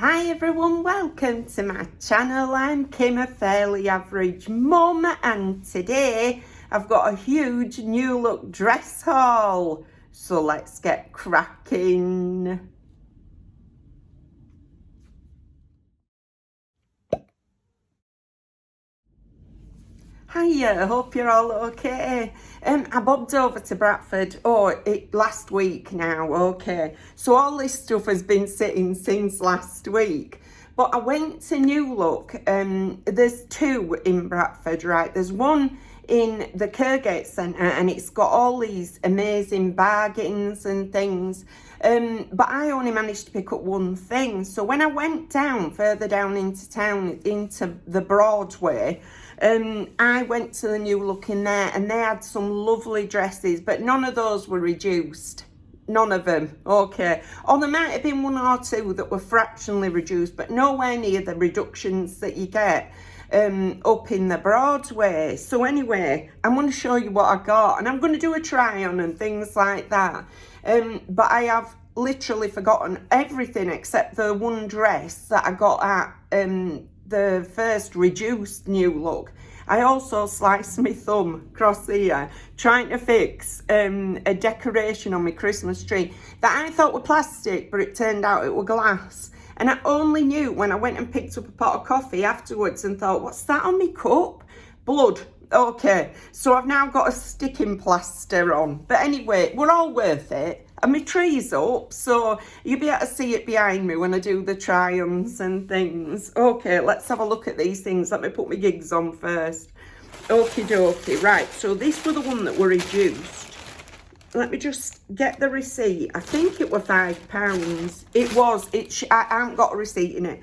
Hi everyone, welcome to my channel. I'm Kim, a fairly average mum, and today I've got a huge new look dress haul. So let's get cracking. Hiya, I hope you're all okay. I bobbed over to Bradford, last week now, okay. So all this stuff has been sitting since last week. But I went to New Look, there's two in Bradford, right? There's one in the Kergate Centre and it's got all these amazing bargains and things. But I only managed to pick up one thing. So when I went further down into town, into the Broadway, I went to the New Look in there and they had some lovely dresses, but none of those were reduced. None of them, okay. Or there might have been one or two that were fractionally reduced, but nowhere near the reductions that you get up in the Broadway. So anyway, I'm going to show you what I got, and I'm going to do a try on and things like that. But I have literally forgotten everything except the one dress that I got at the first reduced New Look. I also sliced my thumb across here trying to fix a decoration on my Christmas tree that I thought were plastic, but it turned out it were glass. And I only knew when I went and picked up a pot of coffee afterwards and thought, what's that on my cup? Blood. Okay, so I've now got a sticking plaster on. But anyway, we're all worth it. And my tree's up, so you'll be able to see it behind me when I do the try-ons and things. Okay, let's have a look at these things. Let me put my gigs on first. Okie dokie. Right, so this was the one that were reduced. Let me just get the receipt. I think it were £5. It was. I haven't got a receipt in it.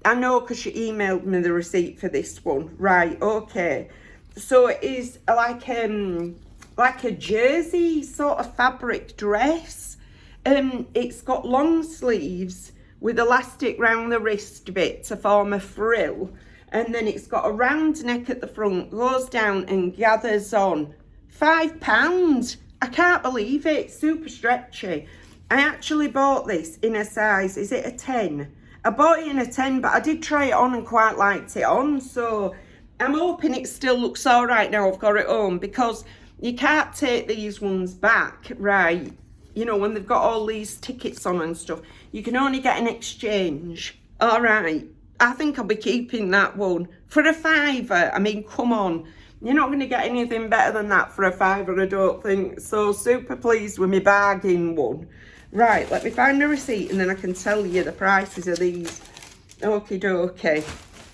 I know because she emailed me the receipt for this one. Right, okay. So it is like a jersey sort of fabric dress. It's got long sleeves with elastic round the wrist bit to form a frill, and then it's got a round neck at the front, goes down and gathers on. £5. I can't believe it. Super stretchy. I actually bought this in a size, is it a 10? I bought it in a 10, but I did try it on and quite liked it on, so I'm hoping it still looks all right now I've got it on, because you can't take these ones back, right? You know, when they've got all these tickets on and stuff, you can only get an exchange. All right, I think I'll be keeping that one for a £5. I mean, come on. You're not going to get anything better than that for a £5, I don't think. So super pleased with my bargain one. Right, let me find the receipt and then I can tell you the prices of these. Okie dokie.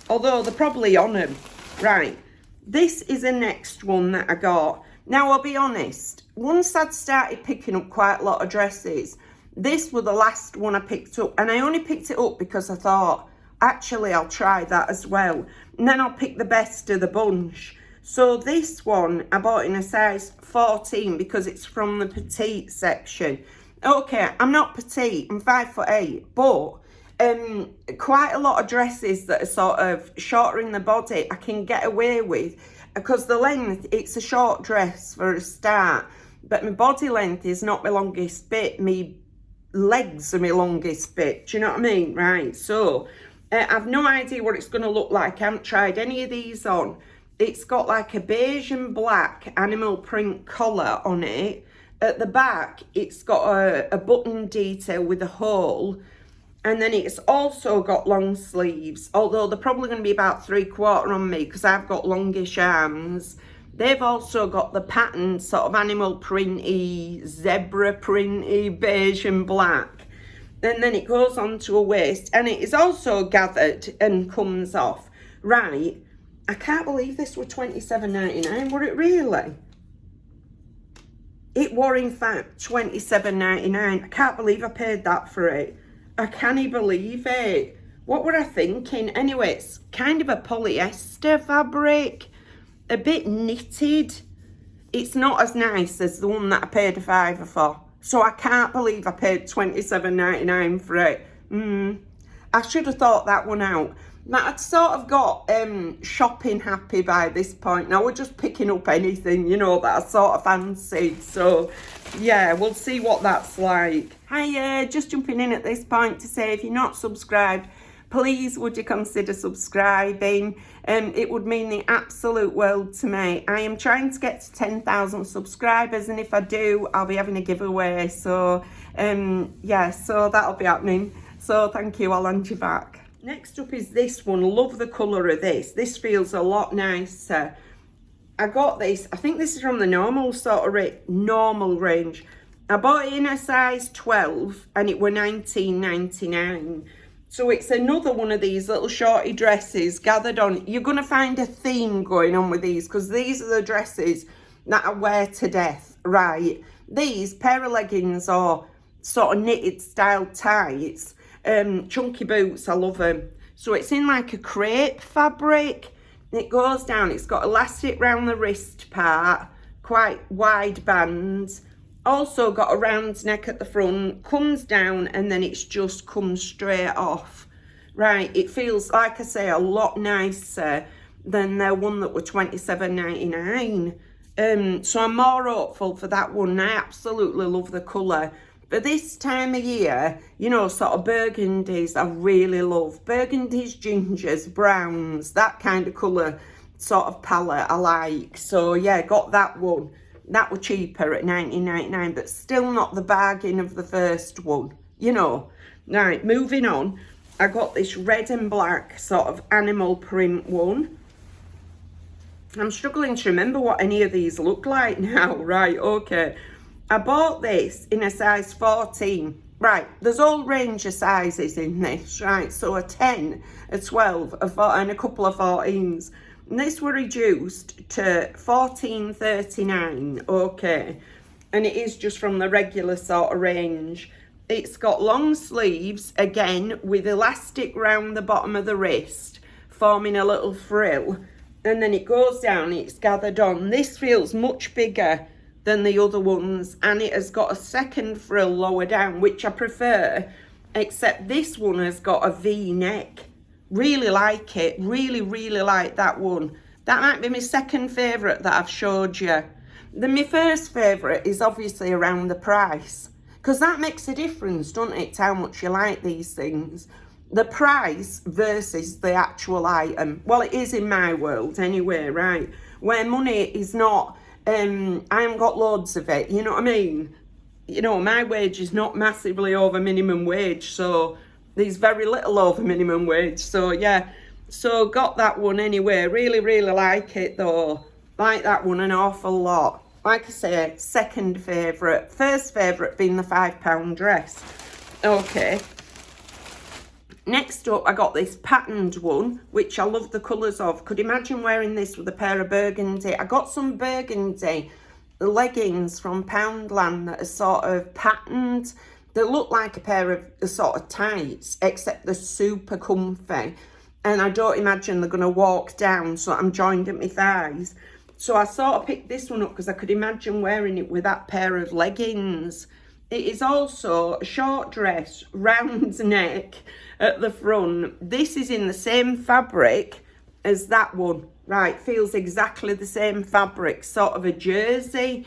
Although they're probably on them. Right, this is the next one that I got. Now, I'll be honest, once I'd started picking up quite a lot of dresses, this was the last one I picked up. And I only picked it up because I thought, actually, I'll try that as well. And then I'll pick the best of the bunch. So this one, I bought in a size 14 because it's from the petite section. Okay, I'm not petite, I'm 5'8", but quite a lot of dresses that are sort of shorter in the body I can get away with, because the length, it's a short dress for a start, but my body length is not my longest bit. My legs are my longest bit, do you know what I mean? Right, so I've no idea what it's going to look like. I haven't tried any of these on. It's got like a beige and black animal print collar on it. At the back, it's got a button detail with a hole. And then it's also got long sleeves, although they're probably going to be about 3/4 on me because I've got longish arms. They've also got the pattern sort of animal printy, zebra printy, beige and black. And then it goes on to a waist, and it is also gathered and comes off. Right, I can't believe this were £27.99, were it really? It were in fact £27.99. I can't believe I paid that for it. I can't believe it. What were I thinking? Anyway, it's kind of a polyester fabric, a bit knitted. It's not as nice as the one that I paid a £5 for. So I can't believe I paid £27.99 for it. I should have thought that one out. Now, I'd sort of got shopping happy by this point. Now, we're just picking up anything, you know, that I sort of fancied. So, yeah, we'll see what that's like. Hi, just jumping in at this point to say if you're not subscribed, please would you consider subscribing? It would mean the absolute world to me. I am trying to get to 10,000 subscribers, and if I do, I'll be having a giveaway. So yeah, so that'll be happening. So thank you, I'll hand you back. Next up is this one. Love the colour of this. This feels a lot nicer. I got this, I think this is from the normal sort of normal range. I bought it in a size 12 and it were $19.99. So it's another one of these little shorty dresses gathered on. You're going to find a theme going on with these, because these are the dresses that I wear to death, right? These pair of leggings or sort of knitted style tights, chunky boots, I love them. So it's in like a crepe fabric. It goes down, it's got elastic round the wrist part, quite wide bands, also got a round neck at the front, comes down and then it's just comes straight off. Right, it feels, like I say, a lot nicer than the one that were $27.99. So I'm more hopeful for that one. I absolutely love the colour. But this time of year, you know, sort of burgundies, I really love. Burgundies, gingers, browns, that kind of colour sort of palette I like. So yeah, got that one. That were cheaper at $19.99, but still not the bargain of the first one, you know. Right, moving on. I got this red and black sort of animal print one. I'm struggling to remember what any of these look like now. Right, okay. I bought this in a size 14. Right, there's all range of sizes in this, right? So a 10, a 12, and a couple of 14s. And this were reduced to $14.39, okay. And it is just from the regular sort of range. It's got long sleeves, again, with elastic round the bottom of the wrist, forming a little frill. And then it goes down, it's gathered on. This feels much bigger than the other ones, and it has got a second frill lower down, which I prefer, except this one has got a V-neck. Really like it, really like that one. That might be my second favourite that I've showed you. Then my first favourite is obviously around the price, because that makes a difference, doesn't it, to how much you like these things. The price versus the actual item. Well, it is in my world anyway, right? Where money is not, I haven't got loads of it, you know what I mean? You know, my wage is not massively over minimum wage, so there's very little over minimum wage. So yeah, so got that one anyway. Really like it though. Like that one an awful lot. Like I say, second favourite. First favourite being the £5 dress. Okay. Next up, I got this patterned one, which I love the colours of. Could imagine wearing this with a pair of burgundy. I got some burgundy leggings from Poundland that are sort of patterned. They look like a pair of sort of tights, except they're super comfy. And I don't imagine they're going to walk down, so I'm joined at my thighs. So I sort of picked this one up because I could imagine wearing it with that pair of leggings. It is also a short dress, round neck at the front. This is in the same fabric as that one. Right, feels exactly the same fabric, sort of a jersey.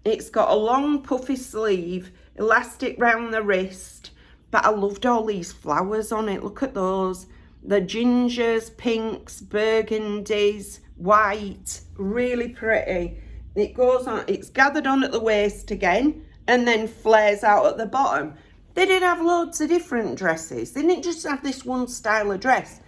It's got a long puffy sleeve, elastic round the wrist, but I loved all these flowers on it. Look at those. The gingers, pinks, burgundies, white, really pretty. It goes on, it's gathered on at the waist again, and then flares out at the bottom. They did have loads of different dresses. They didn't just have this one style of dress.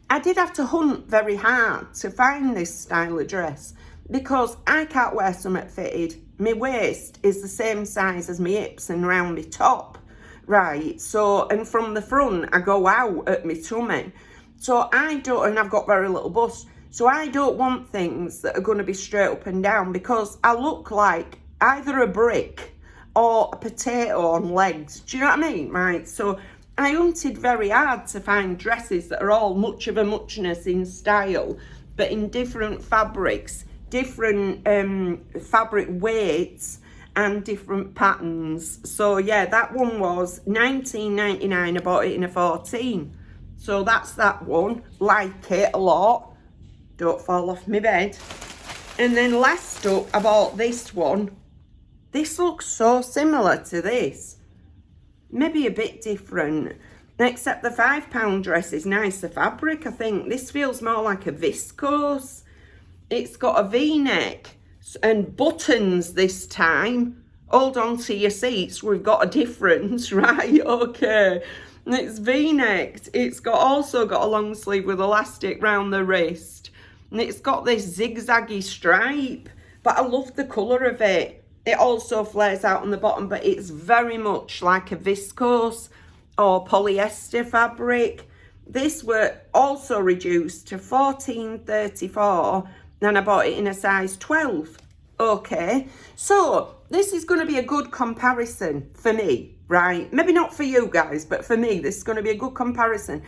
I did have to hunt very hard to find this style of dress because I can't wear something fitted. My waist is the same size as my hips and round my top, right? So, and from the front, I go out at my tummy. So I don't, and I've got very little bust. So I don't want things that are going to be straight up and down because I look like either a brick or a potato on legs. Do you know what I mean? Right, so I hunted very hard to find dresses that are all much of a muchness in style, but in different fabrics, different fabric weights and different patterns. So yeah, that one was $19.99. I bought it in a 14. So that's that one. Like it a lot. Don't fall off my bed. And then last up, I bought this one. This looks so similar to this. Maybe a bit different. Except the £5 dress is nicer fabric, I think. This feels more like a viscose. It's got a V-neck and buttons this time. Hold on to your seats, we've got a difference, right? Okay. And it's V-necked. It's also got a long sleeve with elastic round the wrist. And it's got this zigzaggy stripe. But I love the colour of it. It also flares out on the bottom, but it's very much like a viscose or polyester fabric. This were also reduced to $14.34, and I bought it in a size 12. Okay, so this is going to be a good comparison for me, right? Maybe not for you guys, but for me, this is going to be a good comparison.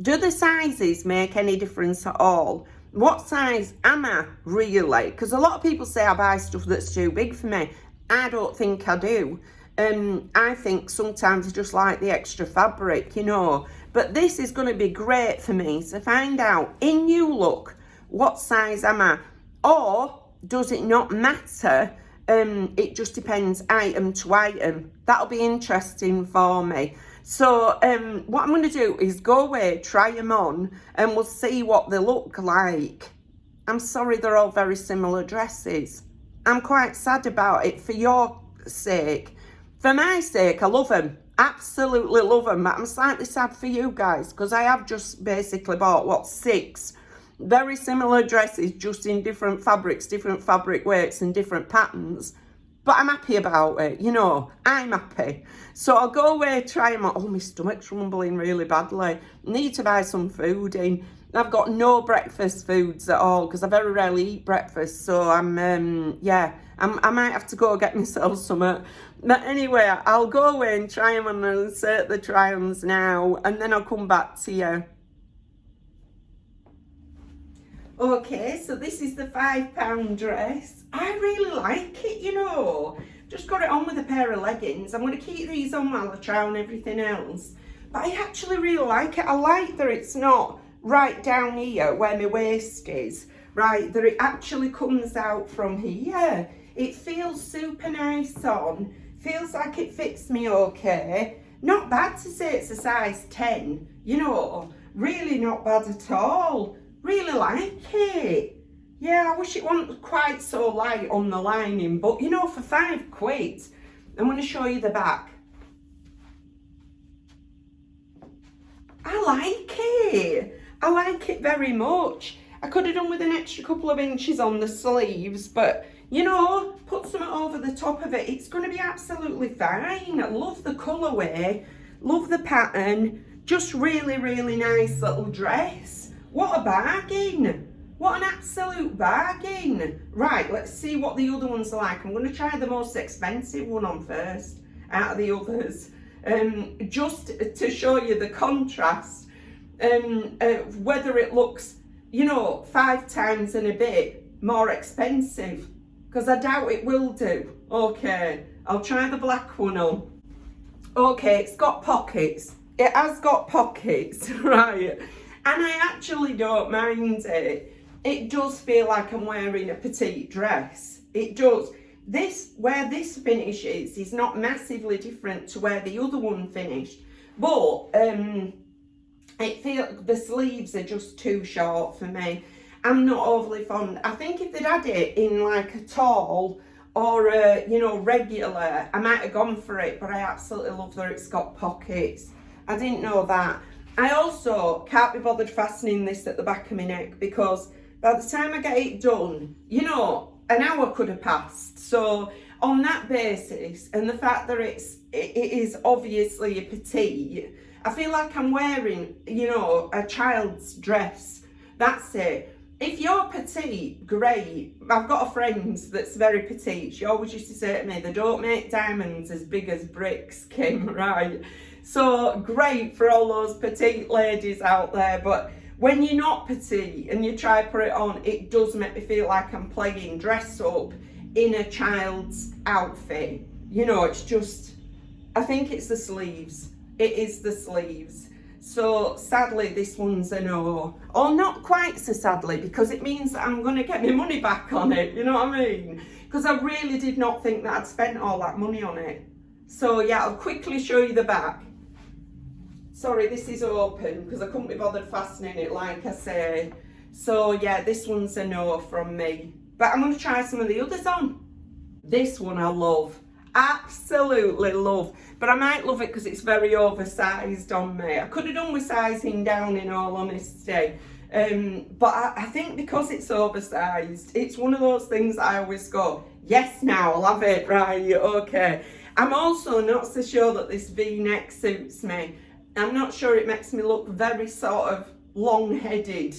Do the sizes make any difference at all? What size am I really? Because a lot of people say I buy stuff that's too big for me. I don't think I do. I think sometimes I just like the extra fabric, you know. But this is going to be great for me to find out in New Look what size am I, or does it not matter? It just depends item to item. That'll be interesting for me. So what I'm going to do is go away, try them on, and we'll see what they look like. I'm sorry, they're all very similar dresses. I'm quite sad about it for your sake. For my sake, I love them. Absolutely love them. But I'm slightly sad for you guys because I have just basically bought, 6 very similar dresses, just in different fabrics, different fabric weights and different patterns. But I'm happy about it, you know, I'm happy. So I'll go away, try them on. Oh, my stomach's rumbling really badly. Need to buy some food in. I've got no breakfast foods at all because I very rarely eat breakfast. So I might have to go get myself some. But anyway, I'll go away and try them and insert the try-ons now. And then I'll come back to you. Okay, so this is the £5 dress. I really like it, you know. Just got it on with a pair of leggings. I'm going to keep these on while I try on everything else. But I actually really like it. I like that it's not right down here where my waist is. Right, that it actually comes out from here. It feels super nice on. Feels like it fits me okay. Not bad to say it's a size 10. You know, really not bad at all. Really like it. Yeah, I wish it wasn't quite so light on the lining, but you know, for £5, I'm going to show you the back. I like it. I like it very much. I could have done with an extra couple of inches on the sleeves, but you know, put some over the top of it. It's going to be absolutely fine. I love the colourway, love the pattern. Just really, really nice little dress. What a bargain. What an absolute bargain. Right, let's see what the other ones are like. I'm going to try the most expensive one on first out of the others. Just to show you the contrast. Whether it looks, you know, 5 times and a bit more expensive. Because I doubt it will do. Okay, I'll try the black one on. Okay, it's got pockets. It has got pockets, right. And I actually don't mind it. It does feel like I'm wearing a petite dress. It does. Where this finishes is not massively different to where the other one finished. But it feels the sleeves are just too short for me. I'm not overly fond. I think if they'd had it in like a tall or a, you know, regular, I might have gone for it. But I absolutely love that it's got pockets. I didn't know that. I also can't be bothered fastening this at the back of my neck because by the time I get it done, you know, an hour could have passed. So on that basis, and the fact that it is obviously a petite, I feel like I'm wearing, you know, a child's dress. That's it. If you're petite, great. I've got a friend that's very petite. She always used to say to me, they don't make diamonds as big as bricks, Kim, right? So great for all those petite ladies out there, but when you're not petite and you try to put it on, it does make me feel like I'm playing dress up in a child's outfit. You know, it's just, I think it's the sleeves. It is the sleeves. So sadly, this one's a no. Or not quite so sadly, because it means that I'm going to get my money back on it, you know what I mean? Because I really did not think that I'd spent all that money on it. So yeah, I'll quickly show you the back. Sorry, this is open because I couldn't be bothered fastening it, like I say. So yeah, this one's a no from me. But I'm going to try some of the others on. This one I love. Absolutely love. But I might love it because it's very oversized on me. I could have done with sizing down, in all honesty. But I think because it's oversized, it's one of those things that I always go, yes, now I'll have it, right, okay. I'm also not so sure that this V-neck suits me. I'm not sure it makes me look very sort of long-headed.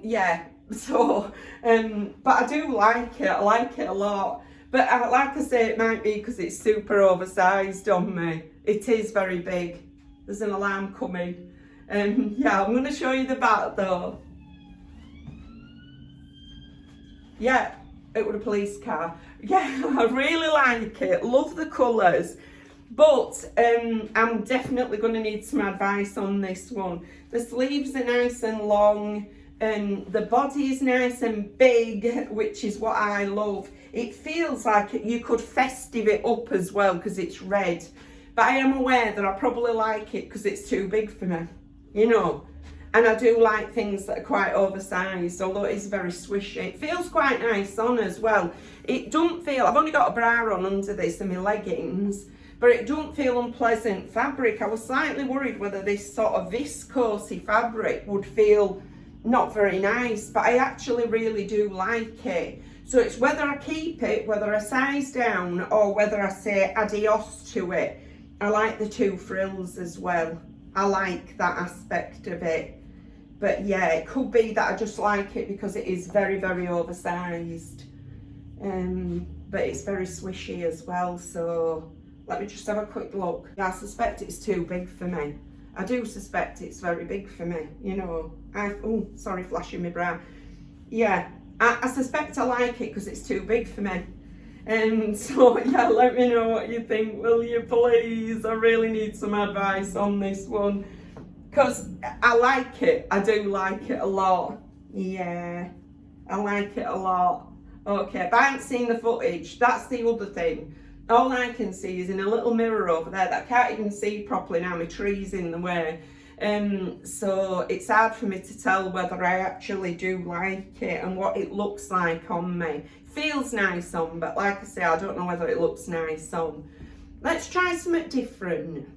Yeah, so, but I do like it. I like it a lot. But like I say, it might be because it's super oversized on me. It is very big. There's an alarm coming. Yeah, I'm going to show you the back though. Yeah, it was a police car. Yeah, I really like it. Love the colours. But I'm definitely going to need some advice on this one. The sleeves are nice and long. The body is nice and big, which is what I love. It feels like you could festive it up as well because it's red. But I am aware that I probably like it because it's too big for me, you know. And I do like things that are quite oversized, although it is very swishy. It feels quite nice on as well. It don't feel, I've only got a bra on under this and my leggings, but it don't feel unpleasant fabric. I was slightly worried whether this sort of viscosy fabric would feel not very nice, but I actually really do like it. So it's whether I keep it, whether I size down, or whether I say adios to it. I like the two frills as well. I like that aspect of it. But yeah, it could be that I just like it because it is very, very oversized. But it's very swishy as well, so let me just have a quick look. Yeah, I suspect it's too big for me. I do suspect it's very big for me, you know. Oh, sorry, flashing my bra. Yeah, I suspect I like it because it's too big for me. So yeah, let me know what you think, will you please? I really need some advice on this one. Because I like it. I do like it a lot. Yeah, I like it a lot. Okay, but I haven't seen the footage. That's the other thing. All I can see is in a little mirror over there that I can't even see properly now. My tree's in the way. So it's hard for me to tell whether I actually do like it and what it looks like on me. Feels nice on, but like I say, I don't know whether it looks nice on. Let's try something different.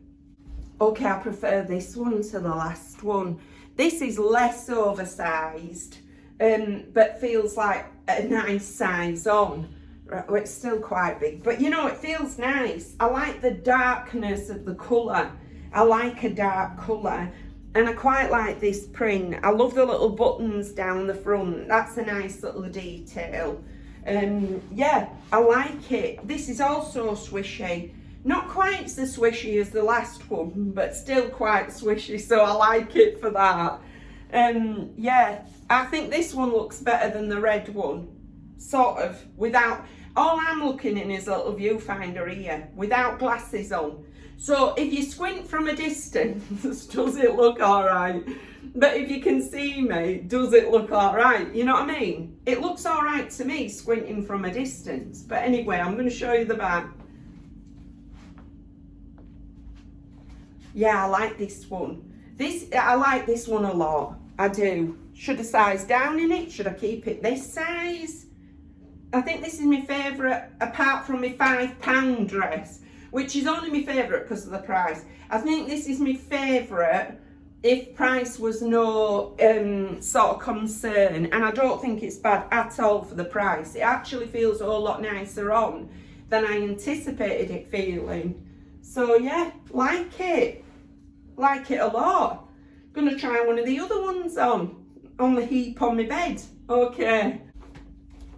Okay, I prefer this one to the last one. This is less oversized, but feels like a nice size on. Right, well, it's still quite big, but you know, it feels nice. I like the darkness of the colour. I like a dark colour, and I quite like this print. I love the little buttons down the front. That's a nice little detail. Yeah, I like it. This is also swishy. Not quite so swishy as the last one, but still quite swishy, so I like it for that. Yeah, I think this one looks better than the red one. Sort of, without, all I'm looking in is a little viewfinder here, without glasses on. So if you squint from a distance, does it look all right? But if you can see me, does it look all right? You know what I mean? It looks all right to me, squinting from a distance. But anyway, I'm going to show you the back. Yeah, I like this one. I like this one a lot. I do. Should I size down in it? Should I keep it this size? I think this is my favourite, apart from my £5 dress, which is only my favourite because of the price. I think this is my favourite if price was no sort of concern, and I don't think it's bad at all for the price. It actually feels a whole lot nicer on than I anticipated it feeling. So yeah, like it a lot. Gonna try one of the other ones on the heap on my bed.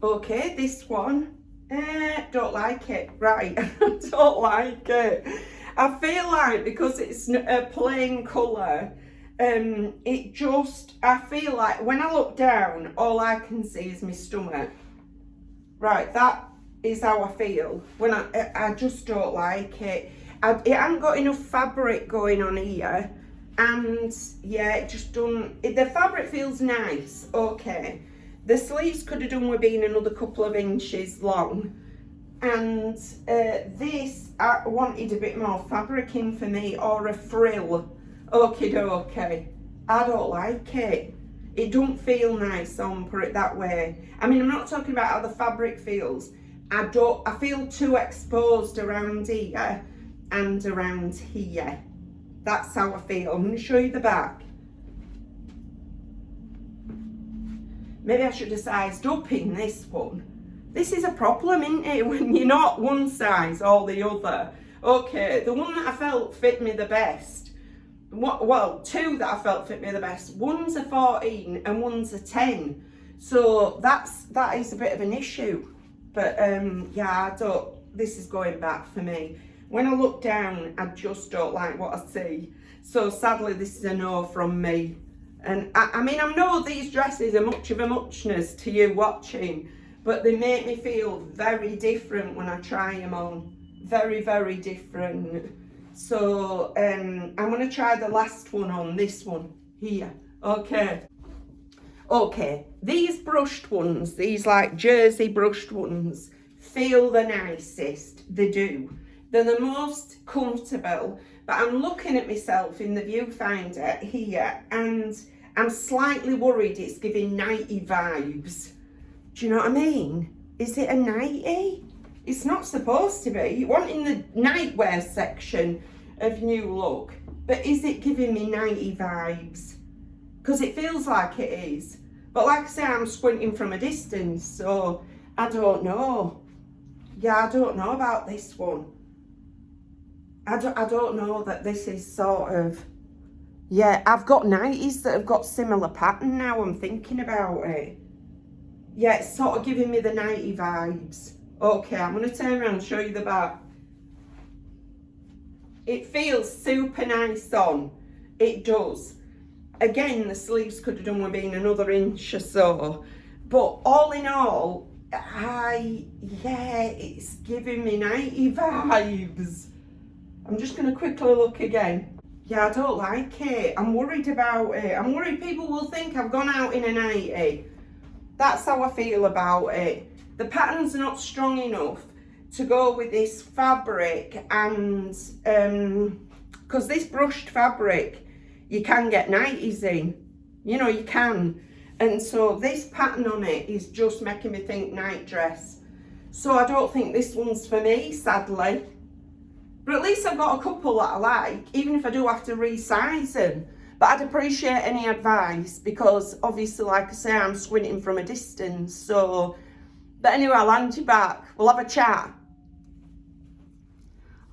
Okay, this one, don't like it, right? I don't like it. I feel like because it's a plain colour, I feel like when I look down, all I can see is my stomach. Right, that is how I feel when I just don't like it. It hasn't got enough fabric going on here, and yeah, it just don't, the fabric feels nice, okay. The sleeves could have done with being another couple of inches long, and this, I wanted a bit more fabric in for me, or a frill, Okie dokie. I don't like it. It don't feel nice on, put it that way. I mean, I'm not talking about how the fabric feels. I feel too exposed around here and around here. That's how I feel. I'm going to show you the back. Maybe I should have sized up in this one. This is a problem, isn't it? When you're not one size or the other. Okay, the one that I felt fit me the best. Well, two that I felt fit me the best. One's a 14 and one's a 10. So that is a bit of an issue. But yeah, this is going back for me. When I look down, I just don't like what I see. So sadly, this is a no from me. And I mean, I know these dresses are much of a muchness to you watching, but they make me feel very different when I try them on. Very, very different. So I'm going to try the last one on, this one here. Okay. Okay, these brushed ones, these like jersey brushed ones, feel the nicest. They do. They're the most comfortable. But I'm looking at myself in the viewfinder here and I'm slightly worried it's giving nighty vibes. Do you know what I mean? Is it a nighty? It's not supposed to be. You want in the nightwear section of New Look. But is it giving me nighty vibes? Because it feels like it is. But like I say, I'm squinting from a distance, so I don't know. Yeah, I don't know about this one. I don't know that this is sort of... Yeah, I've got 90s that have got similar pattern now, I'm thinking about it. Yeah, it's sort of giving me the 90 vibes. Okay, I'm going to turn around and show you the back. It feels super nice on. It does. Again, the sleeves could have done with being another inch or so. But all in all, yeah, it's giving me 90 vibes. I'm just going to quickly look again. Yeah, I don't like it. I'm worried about it. I'm worried people will think I've gone out in a 90. That's how I feel about it. The pattern's not strong enough to go with this fabric, and because this brushed fabric, you can get 90s in. You know, you can. And so this pattern on it is just making me think night dress. So I don't think this one's for me, sadly. But at least I've got a couple that I like, even if I do have to resize them. But I'd appreciate any advice because obviously, like I say, I'm squinting from a distance. So, but anyway, I'll hand you back. We'll have a chat.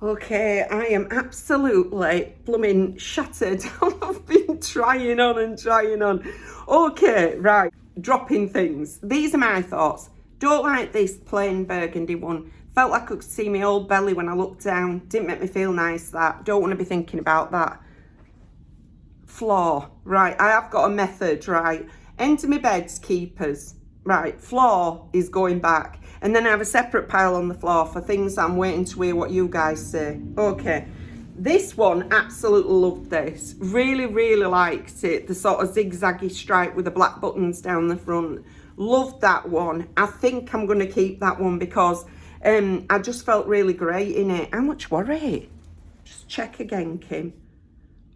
Okay, I am absolutely blooming shattered. I've been trying on and trying on. Okay, right, dropping things. These are my thoughts. Don't like this plain burgundy one. Felt like I could see my old belly when I looked down. Didn't make me feel nice, that. Don't want to be thinking about that. Floor. Right, I have got a method, right. Enter my bed's keepers. Right, floor is going back. And then I have a separate pile on the floor for things I'm waiting to hear what you guys say. Okay, this one, absolutely loved this. Really, really liked it. The sort of zigzaggy stripe with the black buttons down the front. Loved that one. I think I'm going to keep that one because I just felt really great in it. How much were it? Just check again, Kim.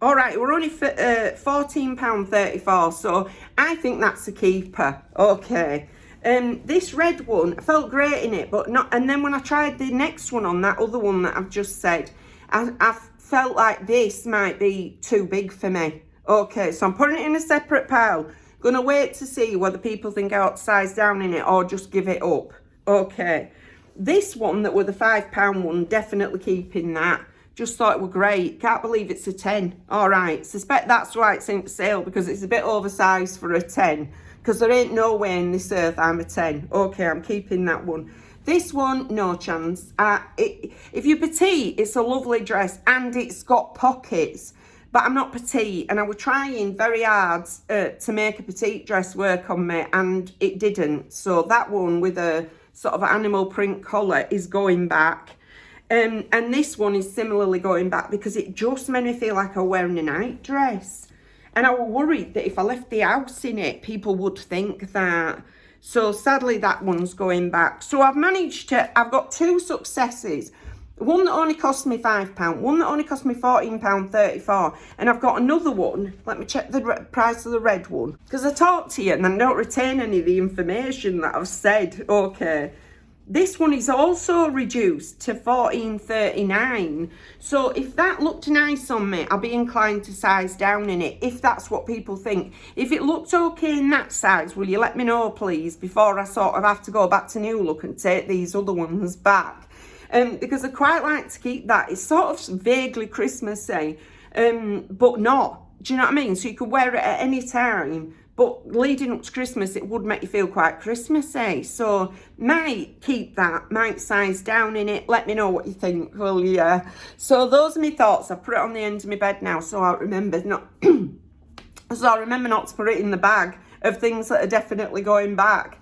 All right, we're only for £14.34, so I think that's a keeper. Okay. This red one, I felt great in it, but not. And then when I tried the next one on, that other one that I've just said, I felt like this might be too big for me. Okay, so I'm putting it in a separate pile. Gonna wait to see whether people think I ought to size down in it or just give it up. Okay. This one that were the £5 one, definitely keeping that. Just thought it were great. Can't believe it's a 10. All right, suspect that's why it's in sale, because it's a bit oversized for a 10. Because there ain't no way in this earth I'm a 10. Okay, I'm keeping that one. This one, no chance. If you're petite, it's a lovely dress and it's got pockets. But I'm not petite, and I was trying very hard to make a petite dress work on me, and it didn't. So that one with a sort of animal print collar is going back. And this one is similarly going back because it just made me feel like I'm wearing a night dress. And I was worried that if I left the house in it, people would think that. So sadly, that one's going back. So I've got 2 successes. one that only cost me £5, one that only cost me £14.34, and I've got another one. Let me check the price of the red one, because I talk to you and I don't retain any of the information that I've said. Okay, this one is also reduced to £14.39. So if that looked nice on me, I'd be inclined to size down in it, if that's what people think. If it looked okay in that size, will you let me know, please, before I sort of have to go back to New Look and take these other ones back. Because I quite like to keep that. It's sort of vaguely Christmassy, but not. Do you know what I mean? So you could wear it at any time, but leading up to Christmas, it would make you feel quite Christmassy. So might keep that, might size down in it. Let me know what you think, will you? So those are my thoughts. I've put it on the end of my bed now, so I remember not. So I remember not to put it in the bag of things that are definitely going back.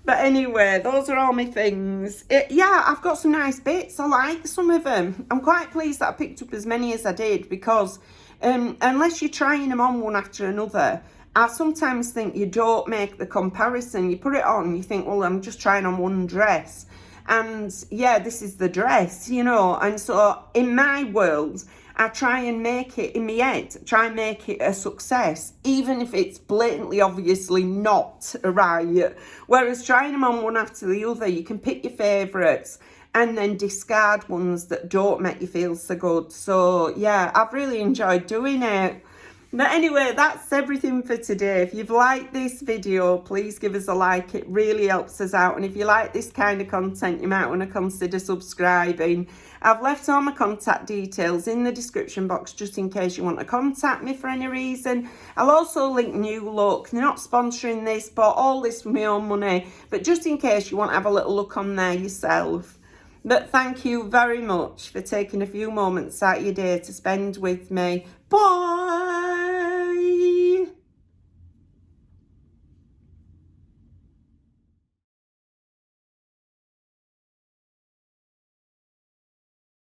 But anyway, those are all my things. Yeah, I've got some nice bits. I like some of them. I'm quite pleased that I picked up as many as I did, because unless you're trying them on one after another, I sometimes think you don't make the comparison. You put it on, you think, well, I'm just trying on one dress. And yeah, this is the dress, you know. And so in my world, I try and make it, in my head, try and make it a success, even if it's blatantly, obviously not right. Whereas trying them on one after the other, you can pick your favourites and then discard ones that don't make you feel so good. So yeah, I've really enjoyed doing it. But anyway, that's everything for today. If you've liked this video, please give us a like. It really helps us out. And if you like this kind of content, you might want to consider subscribing. I've left all my contact details in the description box, just in case you want to contact me for any reason. I'll also link New Look. They're not sponsoring this, but all this for my own money. But just in case you want to have a little look on there yourself. But thank you very much for taking a few moments out of your day to spend with me. Bye!